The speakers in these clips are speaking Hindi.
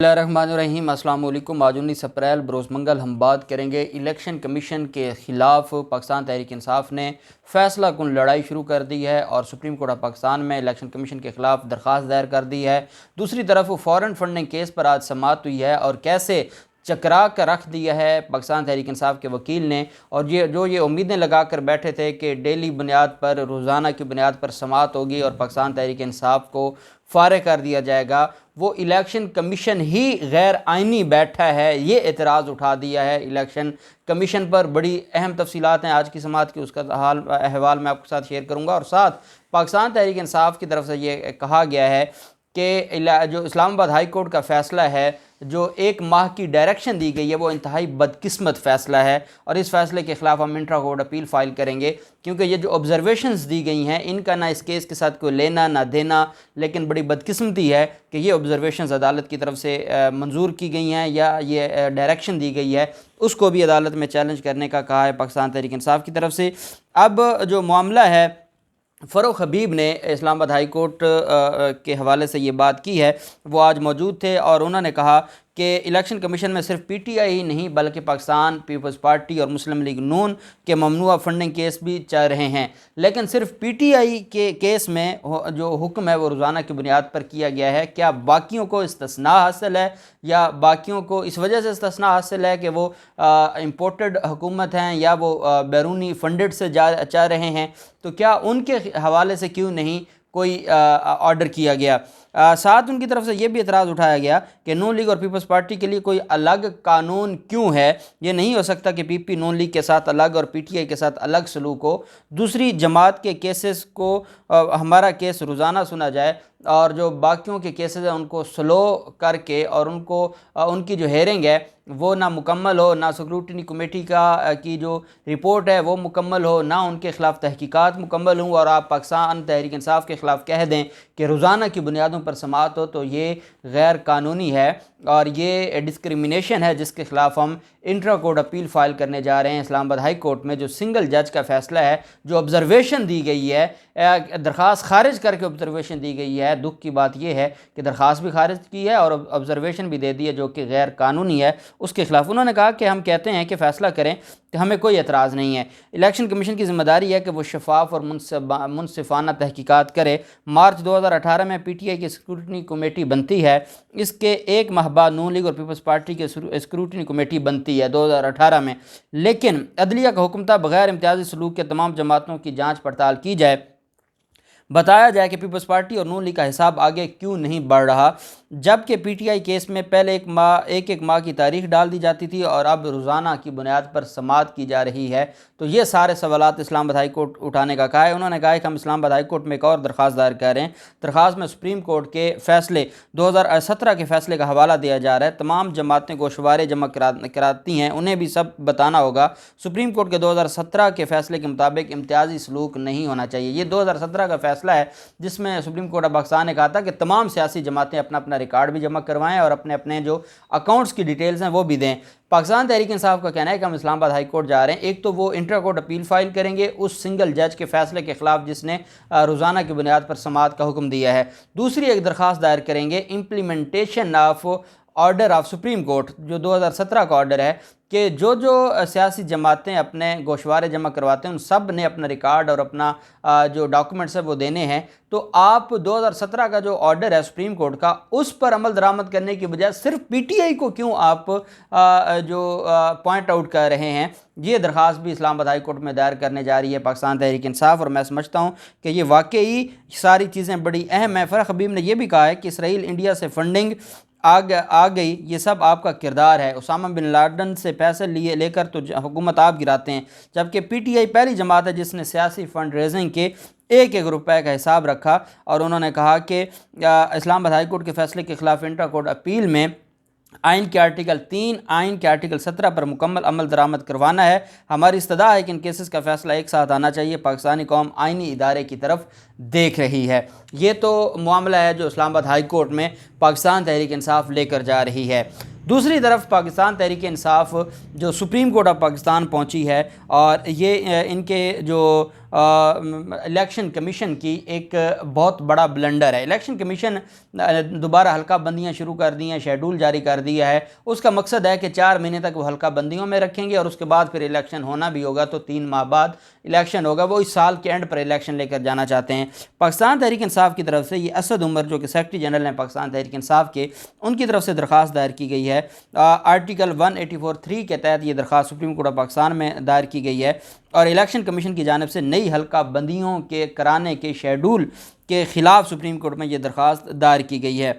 बिस्मिल्लाहिर्रहमानिर्रहीम। अस्सलाम वालेकुम। आज 19 अप्रैल बरोज़ मंगल हम बात करेंगे इलेक्शन कमीशन के ख़िलाफ़ पाकिस्तान तहरीक इंसाफ ने फ़ैसला कुन लड़ाई शुरू कर दी है और सुप्रीम कोर्ट ऑफ पाकिस्तान में इलेक्शन कमीशन के ख़िलाफ़ दरख्वास्त दायर कर दी है। दूसरी तरफ फ़ॉरेन फंडिंग केस पर आज समाअत हुई है और कैसे चकरा कर रख दिया है पाकिस्तान तहरीक इंसाफ के वकील ने, और ये उम्मीदें लगा कर बैठे थे कि डेली बुनियाद पर, रोज़ाना की बुनियाद पर समाअत होगी और पाकिस्तान तहरीक इंसाफ को फ़ारिग कर दिया जाएगा, वो इलेक्शन कमीशन ही गैर आइनी बैठा है, ये एतराज़ उठा दिया है इलेक्शन कमीशन पर। बड़ी अहम तफसीलात हैं आज की समाअत की, उसका अहवाल मैं आपके साथ शेयर करूँगा। और साथ पाकिस्तान तहरीक इंसाफ की तरफ से ये कहा गया है कि जो इस्लामाबाद हाई कोर्ट का फ़ैसला है, जो 1 माह की डायरेक्शन दी गई है, वो इंतहाई बदकिस्मत फ़ैसला है और इस फ़ैसले के ख़िलाफ़ हम इंट्रा कोर्ट अपील फ़ाइल करेंगे, क्योंकि ये जो ऑब्जर्वेशंस दी गई हैं इनका ना इस केस के साथ कोई लेना ना देना, लेकिन बड़ी बदकिस्मती है कि ये ऑब्जर्वेशंस अदालत की तरफ से मंजूर की गई हैं या ये डायरेक्शन दी गई है, उसको भी अदालत में चैलेंज करने का कहा है पाकिस्तान तहरीक इंसाफ की तरफ से। अब जो मामला है, फ़ारूक हबीब ने इस्लामाबाद हाई कोर्ट के हवाले से ये बात की है, वो आज मौजूद थे और उन्होंने कहा कि इलेक्शन कमीशन में सिर्फ पीटीआई ही नहीं बल्कि पाकिस्तान पीपल्स पार्टी और मुस्लिम लीग नून के ममनुआ फंडिंग केस भी चल रहे हैं, लेकिन सिर्फ पीटीआई के केस में जो हुक्म है वो रोज़ाना की बुनियाद पर किया गया है। क्या बाकियों को इस्तिस्ना हासिल है या बाकियों को इस वजह से इस्तिस्ना हासिल है कि वो इम्पोर्टेड हुकूमत हैं या वो बैरूनी फंडेड से जा रहे हैं, तो क्या उनके हवाले से क्यों नहीं कोई ऑर्डर किया गया। साथ उनकी तरफ से ये भी एतराज़ उठाया गया कि नून लीग और पीपल्स पार्टी के लिए कोई अलग कानून क्यों है। ये नहीं हो सकता कि पीपी नून लीग के साथ अलग और पीटीआई के साथ अलग सलूक हो। दूसरी जमात के केसेस को हमारा केस रोज़ाना सुना जाए और जो बाकियों के केसेस हैं उनको स्लो करके और उनको उनकी जो हेयरिंग है वो ना मुकम्मल हो, ना स्क्रूटनी कमेटी की जो रिपोर्ट है वो मुकम्मल हो, ना उनके ख़िलाफ़ तहकीकात मुकम्मल हों, और आप पाकिस्तान तहरीक इंसाफ के ख़िलाफ़ कह दें कि रोज़ाना की बुनियादों पर समाअत हो, तो ये गैर कानूनी है और ये डिस्क्रिमिनेशन है, जिसके ख़िलाफ़ हम इंट्रा कोर्ट अपील फ़ाइल करने जा रहे हैं इस्लामाबाद हाई कोर्ट में। जो सिंगल जज का फ़ैसला है, जो ऑब्जर्वेशन दी गई है, दरख्वास्त खारिज करके ऑब्जर्वेशन दी गई है, दुख की बात यह है कि दरख्वास्त भी खारिज की है और ऑब्जर्वेशन भी दे दी है जो कि गैर कानूनी है, उसके ख़िलाफ़ उन्होंने कहा कि हम कहते हैं कि फ़ैसला करें कि हमें कोई एतराज़ नहीं है। इलेक्शन कमीशन की ज़िम्मेदारी है कि वो शफाफ और मुनसिफाना तहकीकात करे। मार्च 2018 में पीटीआई की स्क्रूटनी कमेटी बनती है, इसके 1 माह बाद नून लीग और पीपल्स पार्टी की स्क्रूटनी कमेटी बनती है 2018 में, लेकिन अदलिया का हुक्म था बग़ैर इम्तियाज़ी सलूक के तमाम जमातों की जाँच पड़ताल की जाए, बताया जाए कि पीपल्स पार्टी और नून लीग का हिसाब आगे क्यों नहीं बढ़ रहा, जबकि पीटीआई केस में पहले एक माह की तारीख डाल दी जाती थी और अब रोज़ाना की बुनियाद पर समाअत की जा रही है। तो ये सारे सवालात इस्लामाबाद हाई कोर्ट उठाने का कहा है। उन्होंने कहा है कि हम इस्लामाबाद हाई कोर्ट में एक और दरख्वास्त दायर कर रहे हैं। दरख्वास्त में सुप्रीम कोर्ट के फ़ैसले 2017 के फ़ैसले का हवाला दिया जा रहा है। तमाम जमातें गोशवारे जमा कराती हैं, उन्हें भी सब बताना होगा। सुप्रीम कोर्ट के 2017 के फ़ैसले के मुताबिक इम्तियाज़ी सलूक नहीं होना चाहिए। ये 2017 का फ़ैसला है जिसमें सुप्रीम कोर्ट ऑफ पाकिस्तान ने कहा था कि तमाम सियासी जमातें अपना अपना रिकॉर्ड भी जमा करवाएं और अपने अपने जो अकाउंट्स की डिटेल्स हैं वो भी दें। पाकिस्तान तहरीक इंसाफ का कहना है कि हम इस्लामाबाद हाई कोर्ट जा रहे हैं। एक तो वो इंट्रा कोर्ट अपील फाइल करेंगे उस सिंगल जज के फैसले के खिलाफ जिसने रोज़ाना की बुनियाद पर समाअत का हुक्म दिया है। दूसरी एक दरख्वास्त दायर करेंगे implementation of order of supreme court, जो 2017 का ऑर्डर है कि जो सियासी जमातें अपने गोशवारे जमा करवाते हैं उन सब ने अपना रिकॉर्ड और अपना जो डॉक्यूमेंट्स है वो देने हैं। तो आप 2017 का जो ऑर्डर है सुप्रीम कोर्ट का, उस पर अमल दरामद करने की बजाय सिर्फ पीटीआई को क्यों आप पॉइंट आउट कर रहे हैं। ये दरख्वास्त भी इस्लामाबाद हाई कोर्ट में दायर करने जा रही है पाकिस्तान तहरीक इंसाफ, और मैं समझता हूँ कि ये वाकई सारी चीज़ें बड़ी अहम हैं। फ़ारूक हबीब ने यह भी कहा है कि इसराइल इंडिया से फंडिंग आ गई, ये सब आपका किरदार है। उसामा बिन लादेन से पैसे लेकर तो हुकूमत आप गिराते हैं, जबकि पीटीआई पहली जमात है जिसने सियासी फंड रेजिंग के एक एक रुपए का हिसाब रखा। और उन्होंने कहा कि इस्लामाबाद हाई कोर्ट के फैसले के खिलाफ इंट्रा कोर्ट अपील में आइन के आर्टिकल 3, आइन के आर्टिकल 17 पर मुकम्मल अमल दरामद करवाना है। हमारी इस्तदा है कि इन केसेस का फैसला एक साथ आना चाहिए। पाकिस्तानी कौम आइनी इदारे की तरफ देख रही है। ये तो मामला है जो इस्लामाबाद हाई कोर्ट में पाकिस्तान तहरीक इंसाफ लेकर जा रही है। दूसरी तरफ पाकिस्तान तहरीक इंसाफ जो सुप्रीम कोर्ट ऑफ पाकिस्तान पहुंची है और ये इनके जो इलेक्शन कमीशन की एक बहुत बड़ा ब्लंडर है। इलेक्शन कमीशन दोबारा हल्का बंदियाँ शुरू कर दी हैं, शेड्यूल जारी कर दिया है। उसका मकसद है कि 4 महीने तक वो हल्का बंदियों में रखेंगे और उसके बाद फिर इलेक्शन होना भी होगा तो 3 माह बाद इलेक्शन होगा। वो इस साल के एंड पर इलेक्शन लेकर जाना चाहते हैं। पाकिस्तान तहरीक इंसाफ की तरफ से ये असद उमर जो कि सेक्रेटरी जनरल हैं पाकिस्तान तहरीक इंसाफ के, उनकी तरफ से दरख्वास्त दायर की गई है। आर्टिकल 184(3) के तहत ये दरख्वास्त सुप्रीम कोर्ट ऑफ पाकिस्तान में दायर की गई है और इलेक्शन कमीशन की जानिब से नई हल्का बंदियों के कराने के शेड्यूल के ख़िलाफ़ सुप्रीम कोर्ट में ये दरख्वास्त दायर की गई है।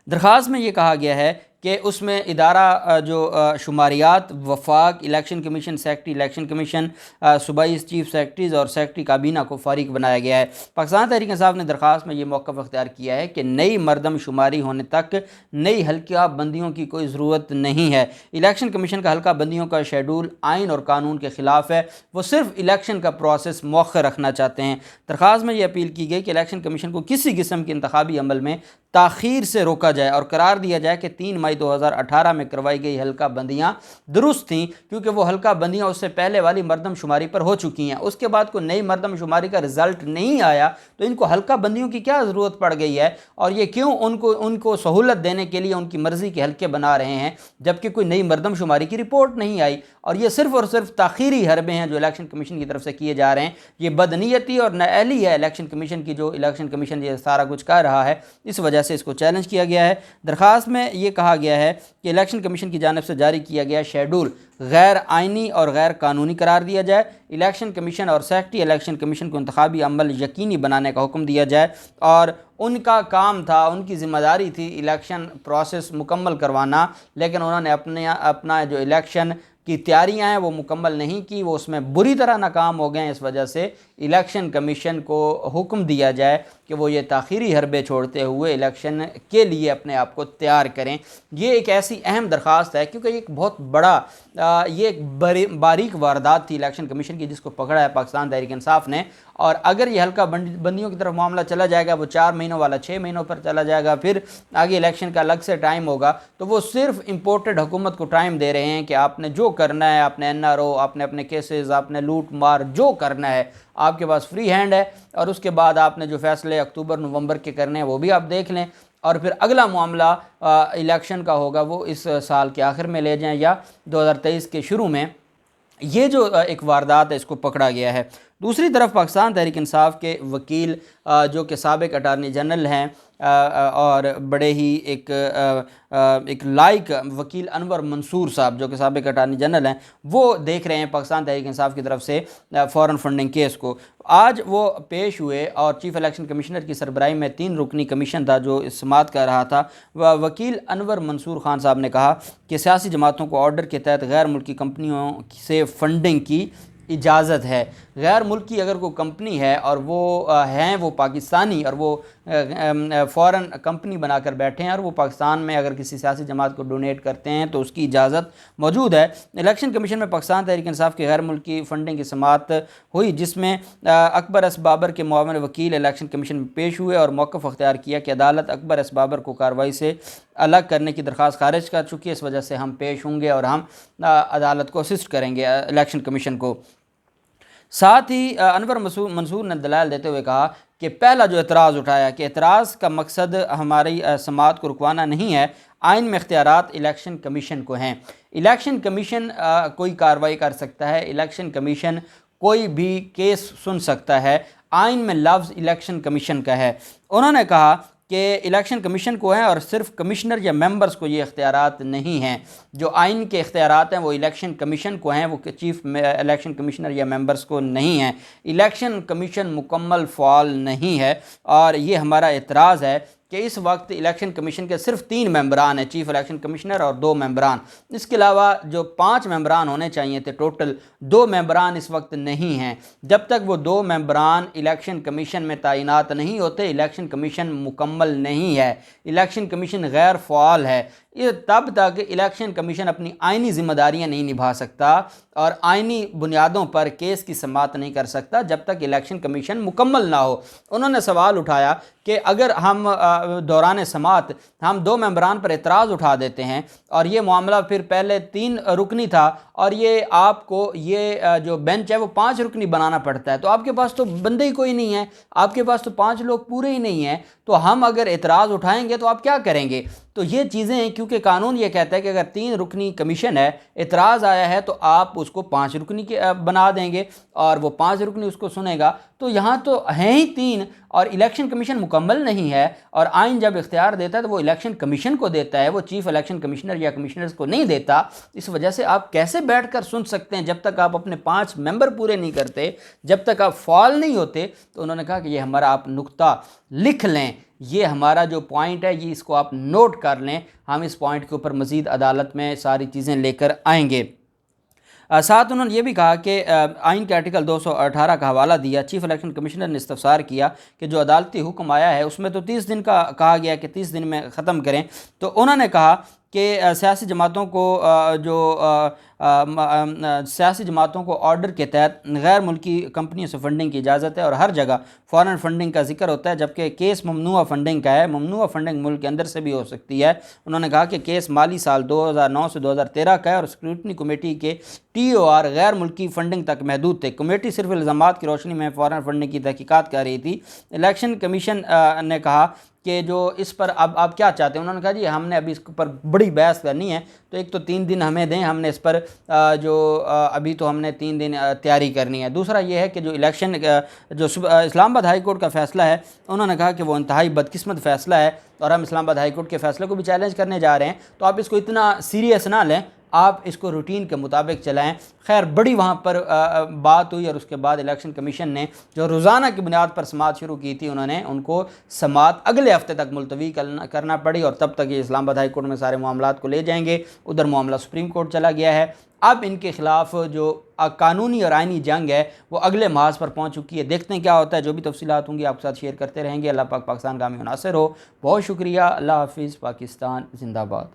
दरख्वास्त में ये कहा गया है कि उसमें इदारा जो शुमारियात, वफाक, election commission secretary, election commission, सूबाई चीफ सेक्रेटरीज़ और सेक्रेटरी काबीना को फारिग बनाया गया है। पाकिस्तान तहरीक इंसाफ ने दरख्वास्त में ये मौक़िफ़ अख्तियार किया है कि नई मरदम शुमारी होने तक नई हल्का बंदियों की कोई ज़रूरत नहीं है। इलेक्शन कमीशन का हल्का बंदियों का शेड्यूल आइन और कानून के ख़िलाफ़ है। वो सिर्फ इलेक्शन का प्रोसेस मौखर रखना चाहते हैं। दरख्वास्त में ये अपील की गई कि इलेक्शन कमीशन को किसी किस्म के इंतखाबी अमल में ताख़ीर से रोका जाए और करार दिया जाए कि 3 मई 2018 में करवाई गई हल्का बंदियाँ दुरुस्त थीं, क्योंकि वो हल्का बंदियाँ उससे पहले वाली मरदमशुमारी पर हो चुकी हैं। उसके बाद कोई नई मरदमशुमारी का रिज़ल्ट नहीं आया तो इनको हल्का बंदियों की क्या ज़रूरत पड़ गई है और ये क्यों उनको सहूलत देने के लिए उनकी मर्ज़ी के हल्के बना रहे हैं जबकि कोई नई मरदमशुमारी की रिपोर्ट नहीं आई। और ये सिर्फ़ और सिर्फ ताख़ीरी हरबे हैं जो इलेक्शन कमीशन की तरफ से किए जा रहे हैं। ये बदनीयती और नाअहली है इलेक्शन कमीशन की, जो इलेक्शन कमीशन ये सारा कुछ कर रहा है, इस वजह से इसको चैलेंज किया गया है। दरख्वास्त में ये कहा गया है कि इलेक्शन कमीशन की जानिब से जारी किया गया शेड्यूल गैर आइनी और गैर कानूनी करार दिया जाए। इलेक्शन कमीशन और सेक्रेटरी इलेक्शन कमीशन को इंतखाबी अमल यकीनी बनाने का हुक्म दिया जाए और उनका काम था, उनकी ज़िम्मेदारी थी इलेक्शन प्रोसेस मुकम्मल करवाना, लेकिन उन्होंने अपना जो इलेक्शन की तैयारियां हैं वो मुकम्मल नहीं की, वो उसमें बुरी तरह नाकाम हो गए हैं। इस वजह से इलेक्शन कमीशन को हुक्म दिया जाए कि वो ये ताख़ीरी हरबे छोड़ते हुए इलेक्शन के लिए अपने आप को तैयार करें। ये एक ऐसी अहम दरख्वास्त है क्योंकि एक बहुत बड़ा ये एक बारीक वारदात थी इलेक्शन कमीशन की जिसको पकड़ा है पाकिस्तान तहरीक इंसाफ ने। और अगर ये हल्का बंदियों की तरफ मामला चला जाएगा, वो 4 महीनों वाला 6 महीनों पर चला जाएगा, फिर आगे इलेक्शन का अलग से टाइम होगा, तो वो सिर्फ इम्पोर्टेड हुकूमत को टाइम दे रहे हैं कि आपने जो करना है, आपने NRO, आपने अपने केसेस, आपने लूट मार जो करना है आपके पास फ्री हैंड है और उसके बाद आपने जो फैसले अक्टूबर नवंबर के करने हैं वो भी आप देख लें और फिर अगला मामला इलेक्शन का होगा वो इस साल के आखिर में ले जाएं या 2023 के शुरू में। ये जो एक वारदात है इसको पकड़ा गया है। दूसरी तरफ पाकिस्तान तहरीक इंसाफ के वकील जो कि साबिक अटारनी जनरल हैं और बड़े ही एक लाइक वकील अनवर मंसूर साहब जो कि साबिक अटारनी जनरल हैं, वो देख रहे हैं पाकिस्तान तहरीक इंसाफ की तरफ से फ़ॉरेन फंडिंग केस को। आज वो पेश हुए और चीफ़ इलेक्शन कमिश्नर की सरबराही में 3 रुकनी कमीशन था जो इस समाअत कर रहा था। वकील अनवर मंसूर खान साहब ने कहा कि सियासी जमातों को ऑर्डर के तहत गैर मुल्की कंपनियों से फंडिंग की इजाज़त है। गैर मुल्की अगर कोई कंपनी है और वो पाकिस्तानी और वो फ़ॉरेन कंपनी बनाकर बैठे हैं और वो पाकिस्तान में अगर किसी सियासी जमात को डोनेट करते हैं तो उसकी इजाज़त मौजूद है। इलेक्शन कमीशन में पाकिस्तान तहरीक इंसाफ की गैर मुल्की फ़ंडिंग की समाअत हुई जिसमें अकबर एस बाबर के मुआविन वकील इलेक्शन कमीशन में पेश हुए और मौक़िफ़ अख्तियार किया कि अदालत अकबर एस बाबर को कार्रवाई से अलग करने की दरख्वास्त खारिज कर चुकी है, इस वजह से हम पेश होंगे और हम अदालत को असिस्ट करेंगे इलेक्शन कमीशन को। साथ ही अनवर मंसूर ने दलाल देते हुए कहा कि पहला जो एतराज़ उठाया कि एतराज़ का मकसद हमारी समाअत को रुकवाना नहीं है, आइन में इख्तियारात इलेक्शन कमीशन को हैं। इलेक्शन कमीशन कोई कार्रवाई कर सकता है, इलेक्शन कमीशन कोई भी केस सुन सकता है, आइन में लफ्ज़ इलेक्शन कमीशन का है। उन्होंने कहा कि इलेक्शन कमीशन को हैं और सिर्फ कमिश्नर या मेंबर्स को ये इख्तियारात नहीं हैं। जो आइन के इख्तियारात हैं वो इलेक्शन कमीशन को हैं, वो चीफ इलेक्शन कमिश्नर या मेंबर्स को नहीं हैं। इलेक्शन कमीशन मुकम्मल फ़ाल नहीं है और ये हमारा एतराज़ है कि इस वक्त इलेक्शन कमीशन के सिर्फ 3 मेंबरान हैं, चीफ इलेक्शन कमिश्नर और 2 मेंबरान। इसके अलावा जो 5 मेंबरान होने चाहिए थे टोटल, 2 मेंबरान इस वक्त नहीं हैं। जब तक वो 2 मेंबरान इलेक्शन कमीशन में तैनात नहीं होते इलेक्शन कमीशन मुकम्मल नहीं है, इलेक्शन कमीशन गैर फ़ाल है। ये तब तक इलेक्शन कमीशन अपनी आइनी जिम्मेदारियां नहीं निभा सकता और आइनी बुनियादों पर केस की समाअत नहीं कर सकता जब तक इलेक्शन कमीशन मुकम्मल ना हो। उन्होंने सवाल उठाया कि अगर हम दौरान समाअत हम 2 मेंबरान पर एतराज़ उठा देते हैं और ये मामला फिर पहले 3 रुकनी था और ये आपको ये जो बेंच है वो 5 रुकनी बनाना पड़ता है, तो आपके पास तो बंदे ही कोई नहीं है, आपके पास तो 5 लोग पूरे ही नहीं हैं, तो हम अगर एतराज़ उठाएंगे तो आप क्या करेंगे। तो ये चीज़ें हैं, क्योंकि कानून ये कहता है कि अगर 3 रुकनी कमीशन है, एतराज़ आया है तो आप उसको 5 रुकनी के बना देंगे और वो 5 रुकनी उसको सुनेगा। तो यहाँ तो हैं ही 3 और इलेक्शन कमीशन मुकम्मल नहीं है और आइन जब इख्तियार देता है तो वो इलेक्शन कमीशन को देता है, वो चीफ इलेक्शन कमिश्नर या कमिश्नर्स को नहीं देता। इस वजह से आप कैसे बैठकर सुन सकते हैं जब तक आप अपने 5 मेंबर पूरे नहीं करते, जब तक आप फॉल नहीं होते। तो उन्होंने कहा कि ये हमारा आप नुक्ता लिख लें, ये हमारा जो पॉइंट है ये इसको आप नोट कर लें, हम इस पॉइंट के ऊपर मज़ीद अदालत में सारी चीज़ें लेकर आएंगे। साथ उन्होंने ये भी कहा कि आइन के आर्टिकल 218 का हवाला दिया। चीफ इलेक्शन कमिश्नर ने इस्तफसार किया कि जो अदालती हुक्म आया है उसमें तो 30 दिन का कहा गया कि 30 दिन में ख़त्म करें। तो उन्होंने कहा कि सियासी जमातों को सियासी जमातों को ऑर्डर के तहत गैर मुल्की कंपनियों से फंडिंग की इजाज़त है और हर जगह फ़ॉरेन फंडिंग का जिक्र होता है, जबकि केस ममनुआ फंडिंग का है। ममनुआ फंडिंग मुल्क के अंदर से भी हो सकती है। उन्होंने कहा कि केस माली साल 2009 से 2013 का है और स्क्रूटनी कमेटी के TOR गैर मुल्की फंडिंग तक महदूद थे। कमेटी सिर्फ इल्ज़ामात की रोशनी में फ़ॉरेन फंडिंग की तहकीकात कर रही थी। इलेक्शन कमीशन ने कहा कि जो इस पर अब आप क्या चाहते हैं। उन्होंने कहा जी हमने अभी इसके ऊपर बड़ी बहस करनी है, तो एक तो 3 दिन हमें दें, हमने इस पर अभी तो हमने 3 दिन तैयारी करनी है। दूसरा ये है कि जो इलेक्शन जो इस्लामाबाद हाई कोर्ट का फ़ैसला है, उन्होंने कहा कि वो इंतहाई बदकिस्मत फ़ैसला है और हम इस्लामाबाद हाई कोर्ट के फ़ैसले को भी चैलेंज करने जा रहे हैं, तो आप इसको इतना सीरियस ना लें, आप इसको रूटीन के मुताबिक चलाएं। खैर बड़ी वहाँ पर बात हुई और उसके बाद इलेक्शन कमीशन ने जो रोज़ाना की बुनियाद पर समाअत शुरू की थी, उन्होंने उनको समाअत अगले हफ्ते तक मुलतवी करना पड़ी और तब तक ये इस्लामाबाद हाई कोर्ट में सारे मामलात को ले जाएंगे। उधर मामला सुप्रीम कोर्ट चला गया है। अब इनके ख़िलाफ़ जो कानूनी और आइनी जंग है वो अगले महाज पर पहुँच चुकी है। देखते हैं क्या होता है। जो भी तफसीलात होंगी आपके साथ शेयर करते रहेंगे। अल्लाह पाक पाकिस्तान का हामी नासिर हो। बहुत शुक्रिया। अल्लाह हाफिज़। पाकिस्तान जिंदाबाद।